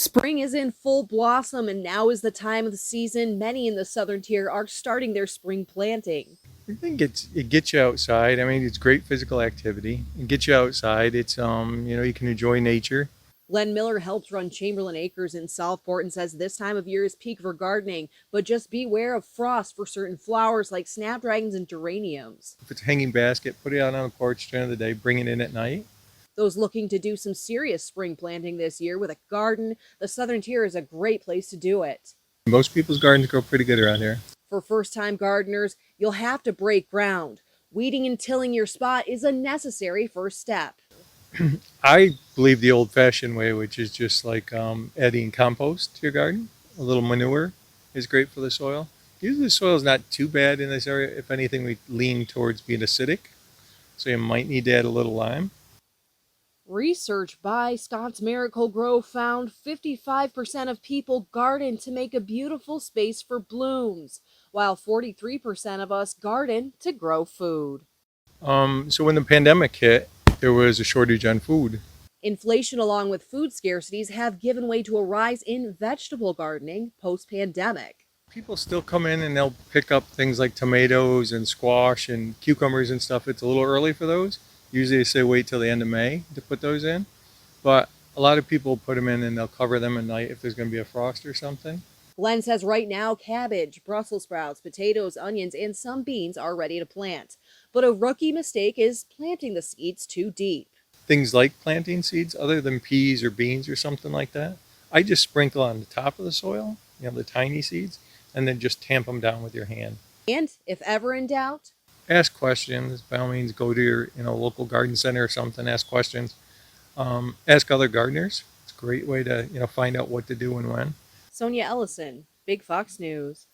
Spring is in full blossom, and now is the time of the season. Many in the southern tier are starting their spring planting. I think it gets you outside. I mean, it's great physical activity. It gets you outside. It's you can enjoy nature. Glen Miller helps run Chamberlain Acres in Southport and says this time of year is peak for gardening, but just beware of frost for certain flowers like snapdragons and geraniums. If it's a hanging basket, put it out on the porch during the day. Bring it in at night. Those looking to do some serious spring planting this year with a garden, the southern tier is a great place to do it. Most people's gardens grow pretty good around here. For first-time gardeners, you'll have to break ground. Weeding and tilling your spot is a necessary first step. I believe the old-fashioned way, which is just like adding compost to your garden. A little manure is great for the soil. Usually the soil is not too bad in this area. If anything, we lean towards being acidic. So you might need to add a little lime. Research by Scott's Miracle-Gro found 55% of people garden to make a beautiful space for blooms, while 43% of us garden to grow food. So when the pandemic hit, there was a shortage on food. Inflation along with food scarcities have given way to a rise in vegetable gardening post-pandemic. People still come in and they'll pick up things like tomatoes and squash and cucumbers and stuff. It's a little early for those. Usually they say wait till the end of May to put those in. But a lot of people put them in and they'll cover them at night if there's going to be a frost or something. Glenn says right now cabbage, Brussels sprouts, potatoes, onions, and some beans are ready to plant. But a rookie mistake is planting the seeds too deep. Things like planting seeds other than peas or beans or something like that, I just sprinkle on the top of the soil, the tiny seeds, and then just tamp them down with your hand. And if ever in doubt, Ask questions. By all means, go to your local garden center or something. Ask questions. Ask other gardeners. It's a great way to find out what to do and when. Sonia Ellison, Big Fox News.